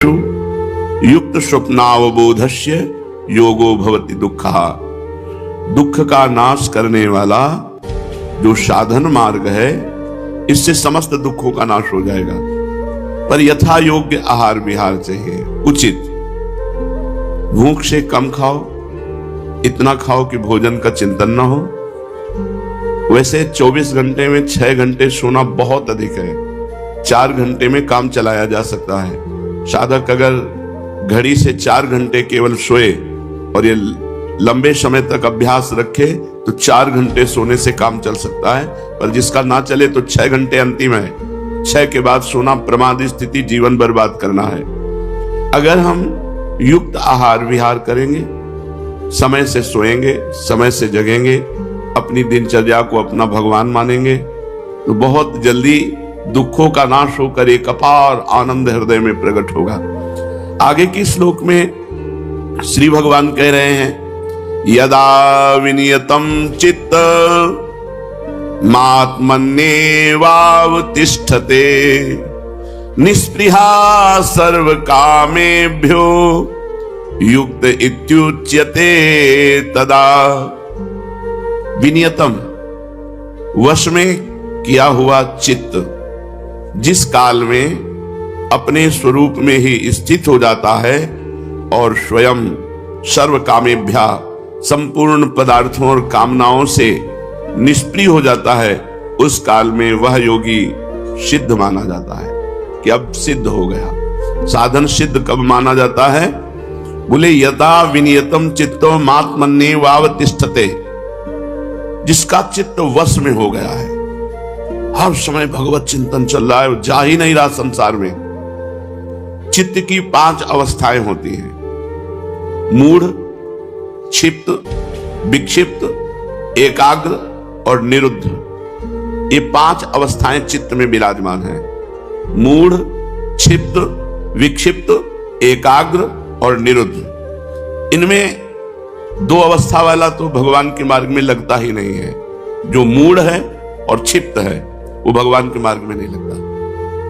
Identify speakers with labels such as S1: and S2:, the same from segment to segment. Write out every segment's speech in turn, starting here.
S1: युक्त स्वप्नावबोधस्य योगो भवति दुःखः। दुख का नाश करने वाला जो साधन मार्ग है, इससे समस्त दुखों का नाश हो जाएगा। पर यथा योग्य आहार विहार चाहिए, उचित। भूख से कम खाओ, इतना खाओ कि भोजन का चिंतन न हो। वैसे 24 घंटे में 6 घंटे सोना बहुत अधिक है। 4 घंटे में काम चलाया जा सकता है। साधक अगर घड़ी से 4 घंटे केवल सोए और ये लंबे समय तक अभ्यास रखे तो 4 घंटे सोने से काम चल सकता है। पर जिसका ना चले तो 6 घंटे अंतिम है। 6 के बाद सोना प्रमादी स्थिति, जीवन बर्बाद करना है। अगर हम युक्त आहार विहार करेंगे, समय से सोएंगे, समय से जगेंगे, अपनी दिनचर्या को अपना भगवान मानेंगे, तो बहुत जल्दी दुखों का नाश होकर एक अपार आनंद हृदय में प्रकट होगा। आगे की श्लोक में श्री भगवान कह रहे हैं, यदा विनियतम चित्त मात्मन्येवावतिष्ठते निस्पृहा सर्व कामेभ्यो युक्त इत्युच्यते तदा। विनियतम, वश में किया हुआ चित्त जिस काल में अपने स्वरूप में ही स्थित हो जाता है और स्वयं सर्व कामेभ्या, संपूर्ण पदार्थों और कामनाओं से निष्प्रिय हो जाता है, उस काल में वह योगी सिद्ध माना जाता है कि अब सिद्ध हो गया। साधन सिद्ध कब माना जाता है? बोले यदा विनियतम चित्तो मात्मन्येवावतिष्ठते, जिसका चित्त वश में हो गया है, हर समय भगवत चिंतन चल रहा है, जा ही नहीं रहा संसार में। चित्त की 5 अवस्थाएं होती हैं, मूढ़, क्षिप्त, विक्षिप्त, एकाग्र और निरुद्ध। ये 5 अवस्थाएं चित्त में विराजमान हैं। मूढ़, क्षिप्त, विक्षिप्त, एकाग्र और निरुद्ध। इनमें 2 अवस्था वाला तो भगवान के मार्ग में लगता ही नहीं है। जो मूढ़ है और क्षिप्त है वो भगवान के मार्ग में नहीं लगता।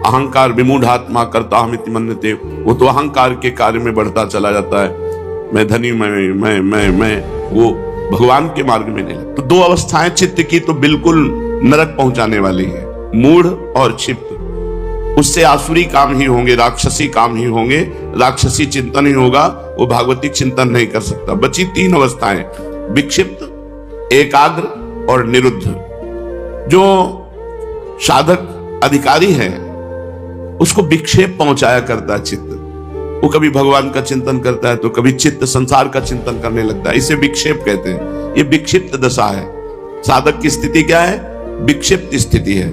S1: अहंकार विमूढ़ात्मा कर्ताहमिति मन्यते, वो तो अहंकार के कार्य में बढ़ता चला जाता है। मैं धनी, मैं, वो भगवान के मार्ग में नहीं लगता। तो 2 अवस्थाएं चित्त की तो बिल्कुल नरक पहुंचाने वाली है, मूढ़ और क्षिप्त। उससे आसुरी काम ही होंगे, राक्षसी काम ही होंगे, राक्षसी चिंतन ही होगा, वो भागवतिक चिंतन नहीं कर सकता। बची 3 अवस्थाएं, विक्षिप्त, एकाग्र और निरुद्ध। जो साधक अधिकारी है उसको विक्षेप पहुंचाया करता है चित्त। वो कभी भगवान का चिंतन करता है तो कभी चित्त संसार का चिंतन करने लगता है। इसे विक्षेप कहते हैं। ये विक्षिप्त दशा है। साधक की स्थिति क्या है? विक्षिप्त स्थिति है।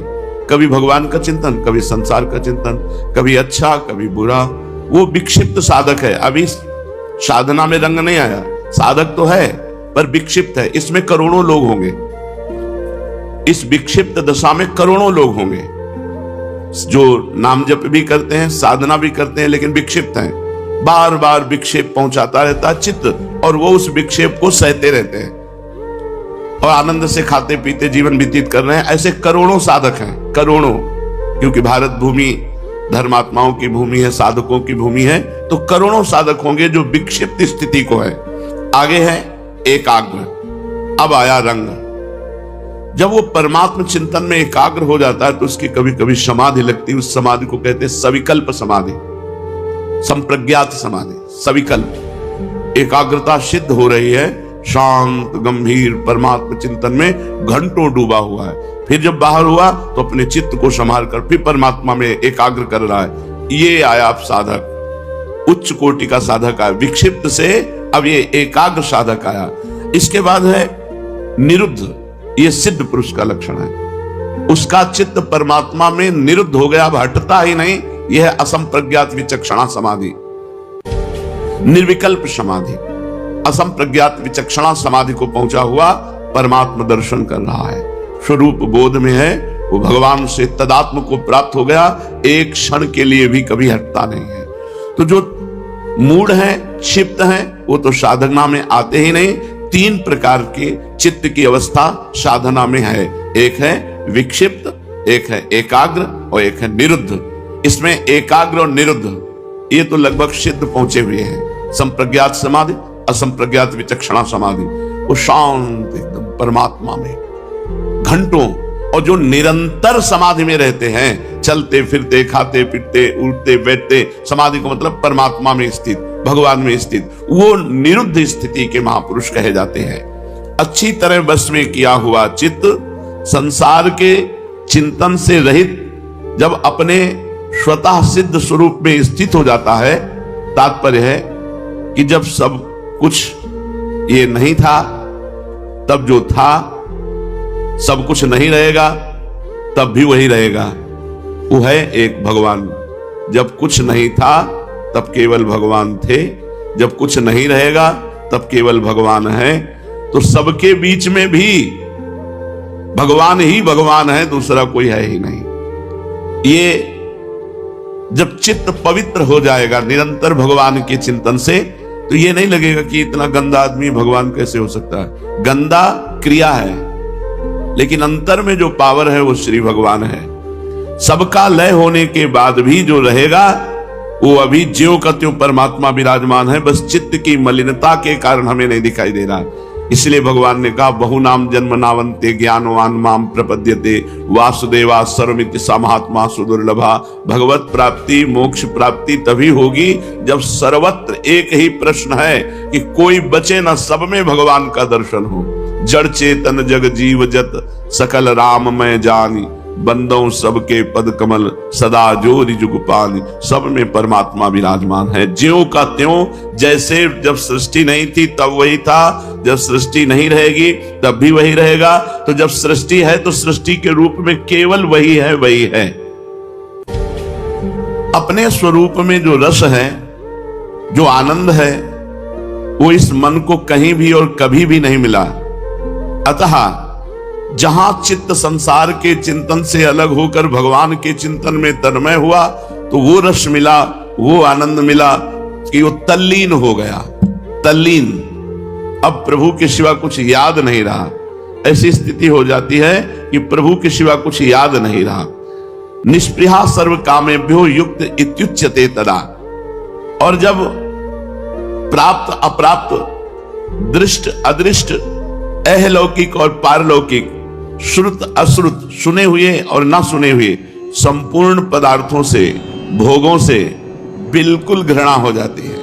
S1: कभी भगवान का चिंतन, कभी संसार का चिंतन, कभी अच्छा कभी बुरा। वो विक्षिप्त साधक है। अभी साधना में रंग नहीं आया। साधक तो है पर विक्षिप्त है। इसमें करोड़ों लोग होंगे। इस विक्षिप्त दशा में करोड़ों लोग होंगे जो नाम जप भी करते हैं, साधना भी करते हैं, लेकिन विक्षिप्त हैं। बार बार विक्षेप पहुंचाता रहता है चित्त, और वो उस विक्षेप को सहते रहते हैं और आनंद से खाते पीते जीवन व्यतीत कर रहे हैं। ऐसे करोड़ों साधक हैं, करोड़ों। क्योंकि भारत भूमि धर्मात्माओं की भूमि है, साधकों की भूमि है, तो करोड़ों साधक होंगे जो विक्षिप्त स्थिति को है। आगे है एकाग्र। अब आया रंग। जब वो परमात्म चिंतन में एकाग्र हो जाता है तो उसकी कभी कभी समाधि लगती है। उस समाधि को कहते हैं सविकल्प समाधि, संप्रज्ञात समाधि, सविकल्प। एकाग्रता सिद्ध हो रही है, शांत गंभीर परमात्म चिंतन में घंटों डूबा हुआ है। फिर जब बाहर हुआ तो अपने चित्त को संभाल कर फिर परमात्मा में एकाग्र कर रहा है। ये आया आप साधक, उच्च कोटि का साधक आया। विक्षिप्त से अब ये एकाग्र साधक आया। इसके बाद है निरुद्ध। ये सिद्ध पुरुष का लक्षण है। उसका चित्त परमात्मा में निरुद्ध हो गया, अब हटता ही नहीं। यह है असंप्रज्ञात विचक्षणा समाधि, निर्विकल्प समाधि। असंप्रज्ञात विचक्षणा समाधि को पहुंचा हुआ परमात्मा दर्शन कर रहा है, स्वरूप बोध में है। वो भगवान से तदात्म को प्राप्त हो गया, एक क्षण के लिए भी कभी हटता नहीं है। तो जो मूढ़ है, क्षिप्त है, वो तो साधना में आते ही नहीं। 3 प्रकार की चित्त की अवस्था साधना में है। एक है विक्षिप्त, एक है एकाग्र और एक है निरुद्ध। इसमें एकाग्र और निरुद्ध ये तो लगभग सिद्ध पहुंचे हुए हैं। संप्रज्ञात समाधि, असंप्रज्ञात विचक्षणा समाधि, वो शांत एकदम परमात्मा में घंटों। और जो निरंतर समाधि में रहते हैं, चलते फिरते खाते पीते उठते बैठते, समाधि को मतलब परमात्मा में स्थित, भगवान में स्थित, वो निरुद्ध स्थिति के महापुरुष कहे जाते हैं। अच्छी तरह बस में किया हुआ चित्त संसार के चिंतन से रहित जब अपने स्वतः सिद्ध स्वरूप में स्थित हो जाता है, तात्पर्य है कि जब सब कुछ ये नहीं था, तब जो था, सब कुछ नहीं रहेगा तब भी वही रहेगा, वो है एक भगवान। जब कुछ नहीं था तब केवल भगवान थे, जब कुछ नहीं रहेगा तब केवल भगवान है। तो सबके बीच में भी भगवान ही भगवान है, दूसरा कोई है ही नहीं। ये जब चित्त पवित्र हो जाएगा निरंतर भगवान के चिंतन से, तो ये नहीं लगेगा कि इतना गंदा आदमी भगवान कैसे हो सकता है। गंदा क्रिया है, लेकिन अंतर में जो पावर है वो श्री भगवान है। सबका लय होने के बाद भी जो रहेगा वो अभी ज्यों का त्यों परमात्मा विराजमान है, बस चित्त की मलिनता के कारण हमें नहीं दिखाई दे रहा। इसलिए भगवान ने कहा, बहु नाम जन्म नावंते ज्ञानवान माम प्रपद्यते वासुदेवा सर्वमिति सा महात्मा सुदुर्लभा। भगवत प्राप्ति मोक्ष प्राप्ति तभी होगी जब सर्वत्र एक ही प्रश्न है कि कोई बचे न, सब में भगवान का दर्शन हो। जड़ चेतन जग जीव जत सकल राम मैं जानी, बंदों सबके पद कमल सदा जोरि जुग पानी। सब में परमात्मा विराजमान है, ज्यों का त्यों। जैसे जब सृष्टि नहीं थी तब वही था, जब सृष्टि नहीं रहेगी तब भी वही रहेगा। तो जब सृष्टि है तो सृष्टि के रूप में केवल वही है, वही है। अपने स्वरूप में जो रस है, जो आनंद है, वो इस मन को कहीं भी और कभी भी नहीं मिला। अतः जहां चित्त संसार के चिंतन से अलग होकर भगवान के चिंतन में तन्मय हुआ, तो वो रस मिला, वो आनंद मिला कि वो तल्लीन हो गया। तल्लीन, अब प्रभु के सिवा कुछ याद नहीं रहा। ऐसी स्थिति हो जाती है कि प्रभु के सिवा कुछ याद नहीं रहा। निष्पृहा सर्व कामेभ्यो युक्त इत्युच्यते तदा। और जब प्राप्त अप्राप्त, दृष्ट अदृष्ट, अहलौकिक और पारलौकिक, श्रुत अश्रुत, सुने हुए और ना सुने हुए संपूर्ण पदार्थों से, भोगों से बिल्कुल घृणा हो जाती है।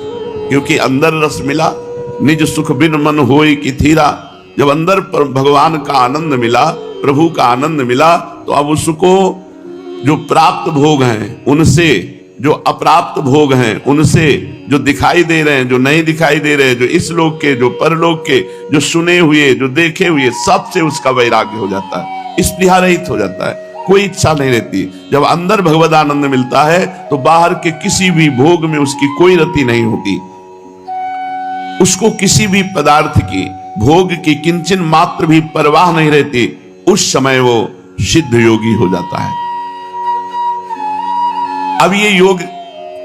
S1: क्योंकि अंदर रस मिला, निज सुख बिन मन होई कि थीरा। जब अंदर पर भगवान का आनंद मिला, प्रभु का आनंद मिला, तो अब उसको जो प्राप्त भोग हैं उनसे, जो अप्राप्त भोग हैं उनसे, जो दिखाई दे रहे हैं, जो नहीं दिखाई दे रहे हैं, जो इस लोक के, जो परलोक के, जो सुने हुए, जो देखे हुए, सबसे उसका वैराग्य हो जाता है, स्पृहा रहित हो जाता है, कोई इच्छा नहीं रहती। जब अंदर भगवद आनंद मिलता है तो बाहर के किसी भी भोग में उसकी कोई रति नहीं होती। उसको किसी भी पदार्थ की, भोग की किंचन मात्र भी परवाह नहीं रहती। उस समय वो सिद्ध योगी हो जाता है। अब ये योग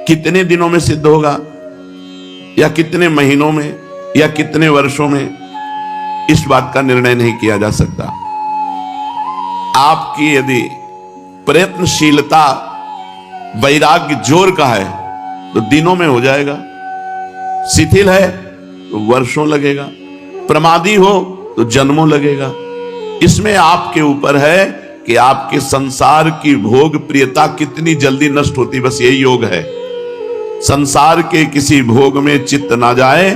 S1: कितने दिनों में सिद्ध होगा, या कितने महीनों में, या कितने वर्षों में, इस बात का निर्णय नहीं किया जा सकता। आपकी यदि प्रयत्नशीलता, वैराग्य जोर का है तो दिनों में हो जाएगा, शिथिल है तो वर्षों लगेगा, प्रमादी हो तो जन्मों लगेगा। इसमें आपके ऊपर है कि आपके संसार की भोग प्रियता कितनी जल्दी नष्ट होती, बस यही योग है। संसार के किसी भोग में चित्त ना जाए,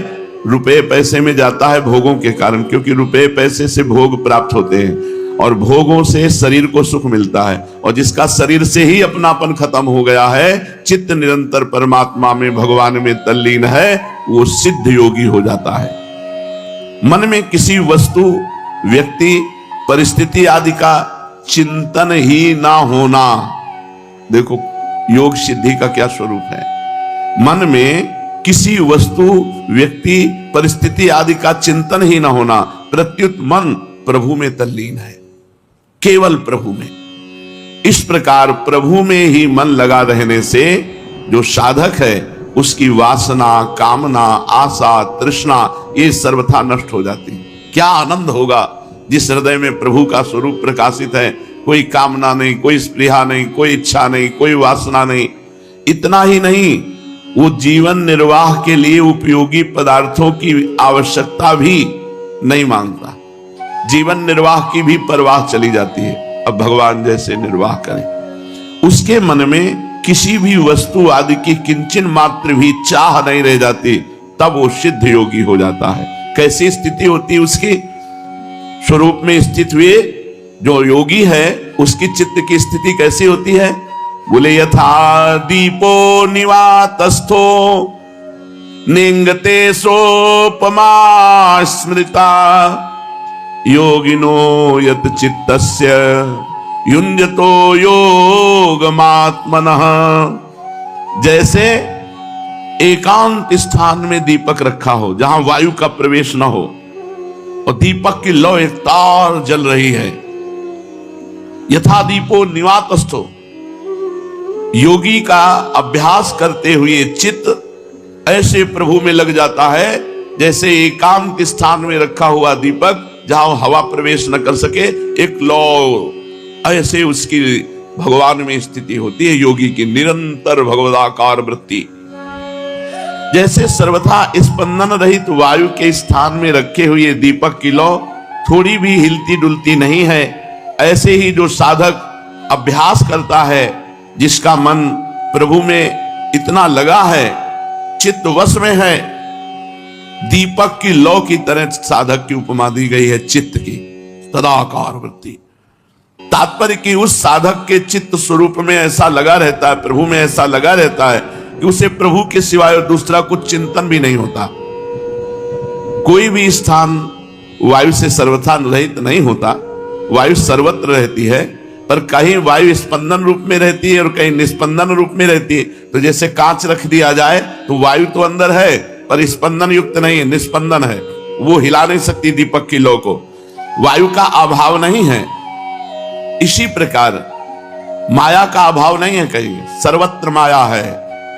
S1: रुपए पैसे में जाता है भोगों के कारण, क्योंकि रुपए पैसे से भोग प्राप्त होते हैं और भोगों से शरीर को सुख मिलता है। और जिसका शरीर से ही अपनापन खत्म हो गया है, चित्त निरंतर परमात्मा में, भगवान में तल्लीन है, वो सिद्ध योगी हो जाता है। मन में किसी वस्तु, व्यक्ति, परिस्थिति आदि का चिंतन ही ना होना, देखो योग सिद्धि का क्या स्वरूप है। मन में किसी वस्तु, व्यक्ति, परिस्थिति आदि का चिंतन ही ना होना, प्रत्युत मन प्रभु में तल्लीन है, केवल प्रभु में। इस प्रकार प्रभु में ही मन लगा रहने से जो साधक है उसकी वासना, कामना, आशा, तृष्णा ये सर्वथा नष्ट हो जाती है। क्या आनंद होगा जिस हृदय में प्रभु का स्वरूप प्रकाशित है, कोई कामना नहीं, कोई स्पृहा नहीं, कोई इच्छा नहीं, कोई वासना नहीं। इतना ही नहीं, वो जीवन निर्वाह के लिए उपयोगी पदार्थों की आवश्यकता भी नहीं मांगता। जीवन निर्वाह की भी परवाह चली जाती है, अब भगवान जैसे निर्वाह करें। उसके मन में किसी भी वस्तु आदि की किंचन मात्र भी चाह नहीं रह जाती, तब वो सिद्ध योगी हो जाता है। कैसी स्थिति होती है उसकी? स्वरूप में स्थित हुए जो योगी है उसकी चित्त की स्थिति कैसी होती है? बोले यथा दीपो निवातस्थो निंगते सोपमा स्मृता योगिनो यत चित्तस्य युञ्जतो योगमात्मनः। जैसे एकांत स्थान में दीपक रखा हो जहां वायु का प्रवेश न हो और दीपक की लौ एक तार जल रही है। यथा दीपो निवातस्थो, योगी का अभ्यास करते हुए चित्त ऐसे प्रभु में लग जाता है जैसे एकांत स्थान में रखा हुआ दीपक जहां हवा प्रवेश न कर सके, एक लौ ऐसे उसकी भगवान में स्थिति होती है योगी की, निरंतर भगवदाकार वृत्ति। जैसे सर्वथा स्पंदन रहित वायु के स्थान में रखे हुए दीपक की लौ थोड़ी भी हिलती डुलती नहीं है, ऐसे ही जो साधक अभ्यास करता है, जिसका मन प्रभु में इतना लगा है, चित्त वश में है, दीपक की लौ की तरह साधक की उपमा दी गई है चित्त की, तदाकार वृत्ति। तात्पर्य कि उस साधक के चित्त स्वरूप में ऐसा लगा रहता है, प्रभु में ऐसा लगा रहता है कि उसे प्रभु के सिवाय दूसरा कुछ चिंतन भी नहीं होता। कोई भी स्थान वायु से सर्वथा रहित नहीं होता, वायु सर्वत्र रहती है, पर कहीं वायु स्पंदन रूप में रहती है और कहीं निस्पंदन रूप में रहती है। तो जैसे कांच रख दिया जाए तो वायु तो अंदर है पर स्पंदन युक्त नहीं है, निस्पंदन है, वो हिला नहीं सकती दीपक की लौ को, वायु का अभाव नहीं है। इसी प्रकार माया का अभाव नहीं है, कहीं सर्वत्र माया है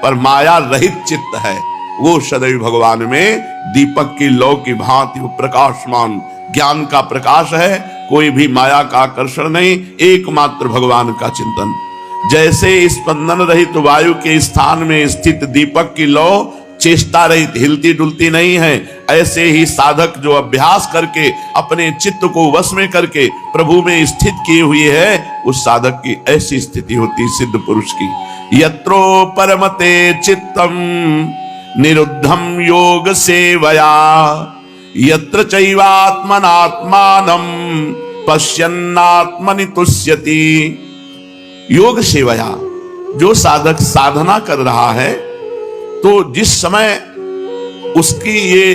S1: पर माया रहित चित्त है, वो सदैव भगवान में दीपक की लौ की भांति वो प्रकाशमान ज्ञान का प्रकाश है, कोई भी माया का आकर्षण नहीं, एकमात्र भगवान का चिंतन। जैसे स्पंदन रहित वायु के स्थान में स्थित दीपक की लौ चेष्टा रहित हिलती डुलती नहीं है, ऐसे ही साधक जो अभ्यास करके अपने चित्त को वश में करके प्रभु में स्थित किए हुए है, उस साधक की ऐसी स्थिति होती सिद्ध पुरुष की। यत्रो परमते चित्तम निरुद्धम योग सेवया यत्र चैवात्मनात्मानं पश्यन्नात्मनि तुष्यति। योग सेवया, जो साधक साधना कर रहा है तो जिस समय उसकी ये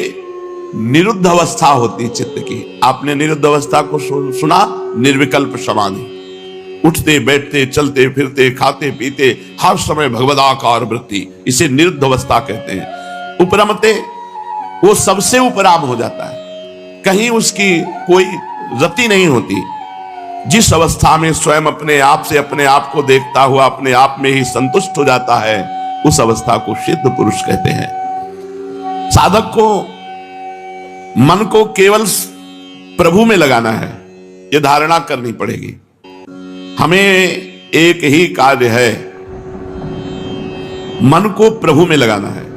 S1: निरुद्ध अवस्था होती चित्त की, आपने निरुद्ध अवस्था को सुना, निर्विकल्प समाधि, उठते बैठते चलते फिरते खाते पीते हर समय भगवदाकार वृत्ति, इसे निरुद्ध अवस्था कहते हैं। उपरमते, वो सबसे उपराम हो जाता है, कहीं उसकी कोई रति नहीं होती। जिस अवस्था में स्वयं अपने आप से अपने आप को देखता हुआ अपने आप में ही संतुष्ट हो जाता है, उस अवस्था को सिद्ध पुरुष कहते हैं। साधक को मन को केवल प्रभु में लगाना है, यह धारणा करनी पड़ेगी। हमें एक ही कार्य है, मन को प्रभु में लगाना है।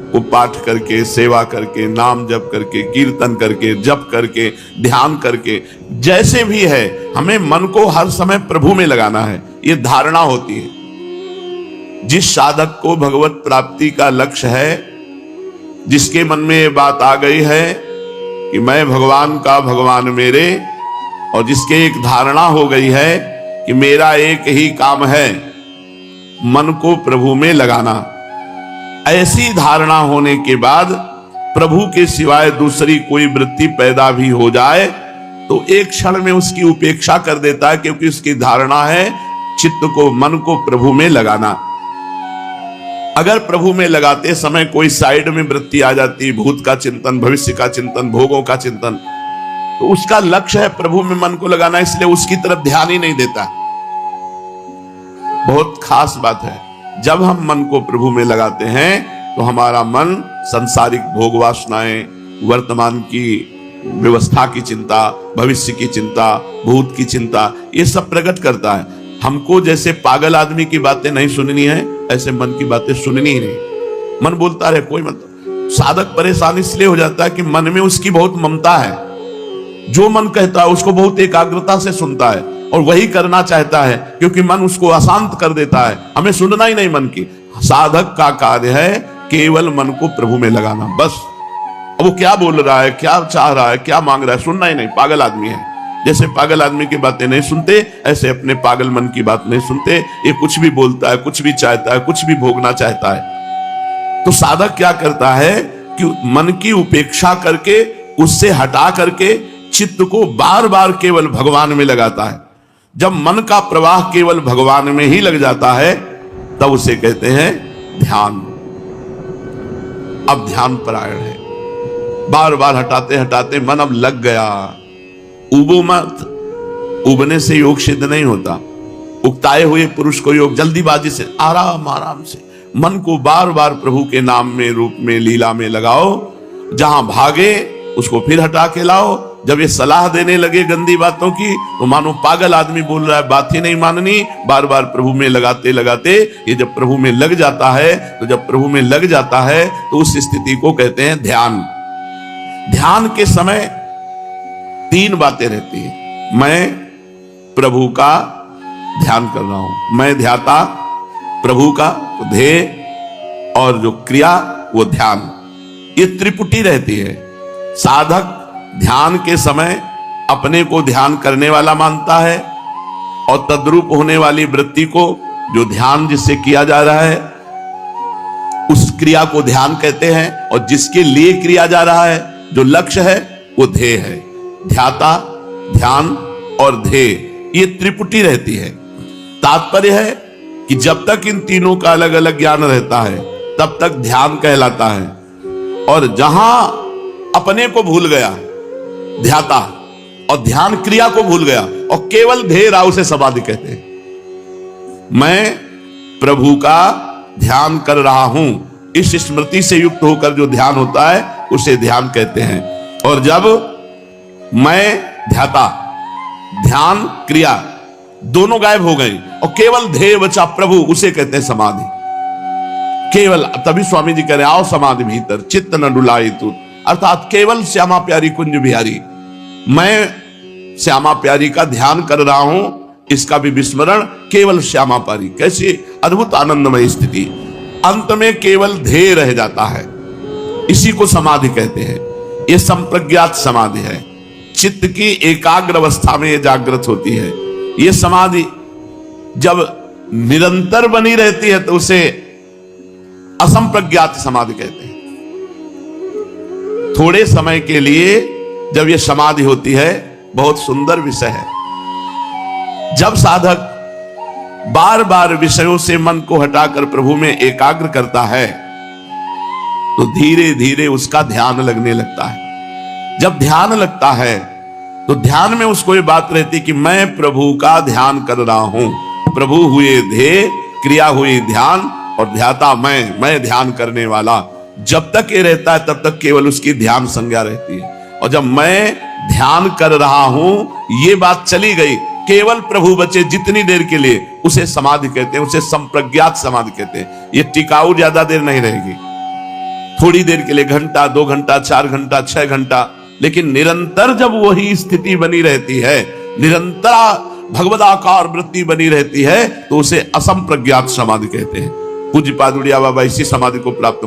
S1: वो पाठ करके, सेवा करके, नाम जप करके, कीर्तन करके, जप करके, ध्यान करके, जैसे भी है, हमें मन को हर समय प्रभु में लगाना है, ये धारणा होती है। जिस साधक को भगवत प्राप्ति का लक्ष्य है, जिसके मन में ये बात आ गई है कि मैं भगवान का, भगवान मेरे, और जिसके एक धारणा हो गई है कि मेरा एक ही काम है, मन को प्रभु में लगाना, ऐसी धारणा होने के बाद प्रभु के सिवाय दूसरी कोई वृत्ति पैदा भी हो जाए तो एक क्षण में उसकी उपेक्षा कर देता है, क्योंकि उसकी धारणा है चित्त को, मन को प्रभु में लगाना। अगर प्रभु में लगाते समय कोई साइड में वृत्ति आ जाती, भूत का चिंतन, भविष्य का चिंतन, भोगों का चिंतन, तो उसका लक्ष्य है प्रभु में मन को लगाना, इसलिए उसकी तरफ ध्यान ही नहीं देता। बहुत खास बात है, जब हम मन को प्रभु में लगाते हैं तो हमारा मन सांसारिक भोग वासनाएं, वर्तमान की व्यवस्था की चिंता, भविष्य की चिंता, भूत की चिंता, ये सब प्रकट करता है। हमको जैसे पागल आदमी की बातें नहीं सुननी है, ऐसे मन की बातें सुननी ही नहीं। मन बोलता रहे, कोई मत। साधक परेशान इसलिए हो जाता है कि मन में उसकी बहुत ममता है, जो मन कहता है उसको बहुत एकाग्रता से सुनता है और वही करना चाहता है, क्योंकि मन उसको अशांत कर देता है। हमें सुनना ही नहीं मन की। साधक का कार्य है केवल मन को प्रभु में लगाना, बस। अब वो क्या बोल रहा है, क्या चाह रहा है, क्या मांग रहा है, सुनना ही नहीं। पागल आदमी है। जैसे पागल आदमी की बातें नहीं सुनते, ऐसे अपने पागल मन की बात नहीं सुनते। ये कुछ भी बोलता है, कुछ भी चाहता है, कुछ भी भोगना चाहता है। तो साधक क्या करता है कि मन की उपेक्षा करके, उससे हटा करके चित्त को बार बार केवल भगवान में लगाता है। जब मन का प्रवाह केवल भगवान में ही लग जाता है, तब उसे कहते हैं ध्यान। अब ध्यान परायण है। बार बार हटाते हटाते मन अब लग गया। उबो मत। उबने से योग सिद्ध नहीं होता। उकताए हुए पुरुष को योग जल्दीबाजी से, आराम आराम से मन को बार बार प्रभु के नाम में, रूप में, लीला में लगाओ। जहां भागे उसको फिर हटा के लाओ। जब ये सलाह देने लगे गंदी बातों की, तो मानो पागल आदमी बोल रहा है, बात ही नहीं माननी। बार बार प्रभु में लगाते लगाते ये जब प्रभु में लग जाता है, तो जब प्रभु में लग जाता है तो उस स्थिति को कहते हैं ध्यान। ध्यान के समय तीन बातें रहती है। मैं प्रभु का ध्यान कर रहा हूं, मैं ध्याता प्रभु का, ध्येय, और जो क्रिया वो ध्यान। ये त्रिपुटी रहती है। साधक ध्यान के समय अपने को ध्यान करने वाला मानता है, और तद्रूप होने वाली वृत्ति को, जो ध्यान जिससे किया जा रहा है, उस क्रिया को ध्यान कहते हैं। और जिसके लिए क्रिया जा रहा है, जो लक्ष्य है, वो ध्येय है। ध्याता, ध्यान और ध्येय, ये त्रिपुटी रहती है। तात्पर्य है कि जब तक इन तीनों का अलग अलग ज्ञान रहता है, तब तक ध्यान कहलाता है। और जहां अपने को भूल गया ध्याता, और ध्यान क्रिया को भूल गया, और केवल ध्येय रहा, उसे समाधि कहते हैं। मैं प्रभु का ध्यान कर रहा हूं, इस स्मृति से युक्त होकर जो ध्यान होता है, उसे ध्यान कहते हैं। और जब मैं ध्याता, ध्यान क्रिया दोनों गायब हो गए और केवल ध्येय बचा प्रभु, उसे कहते हैं समाधि। केवल, तभी स्वामी जी कह रहे, आओ समाधि भीतर, चित्त न डुलाई तू। अर्थात केवल श्यामा प्यारी कुंज बिहारी, मैं श्यामा प्यारी का ध्यान कर रहा हूं, इसका भी विस्मरण, केवल श्यामा प्यारी। कैसी अद्भुत आनंदमय स्थिति। अंत में केवल ध्येय रह जाता है, इसी को समाधि कहते हैं। यह संप्रज्ञात समाधि है। चित्त की एकाग्र अवस्था में यह जागृत होती है। यह समाधि जब निरंतर बनी रहती है, तो उसे असंप्रज्ञात समाधि कहते हैं। थोड़े समय के लिए जब यह समाधि होती है, बहुत सुंदर विषय है। जब साधक बार बार विषयों से मन को हटाकर प्रभु में एकाग्र करता है, तो धीरे धीरे उसका ध्यान लगने लगता है। जब ध्यान लगता है, तो ध्यान में उसको ये बात रहती कि मैं प्रभु का ध्यान कर रहा हूं। प्रभु हुए ध्येय, क्रिया हुई ध्यान, और ध्याता मैं ध्यान करने वाला। जब तक ये रहता है, तब तक केवल उसकी ध्यान संज्ञा रहती है। और जब मैं ध्यान कर रहा हूं, ये बात चली गई, केवल प्रभु बचे जितनी देर के लिए, उसे समाधि कहते हैं, उसे संप्रज्ञात समाधि कहते हैं। ये टिकाऊ ज्यादा देर नहीं रहेगी, थोड़ी देर के लिए, घंटा, 2 घंटा, 4 घंटा, 6 घंटा, लेकिन निरंतर जब वही स्थिति बनी रहती है, निरंतर भगवदाकार वृत्ति बनी रहती है, तो उसे असंप्रज्ञात समाधि कहते हैं। पूज्य पाद उड़िया बाबा इसी समाधि को प्राप्त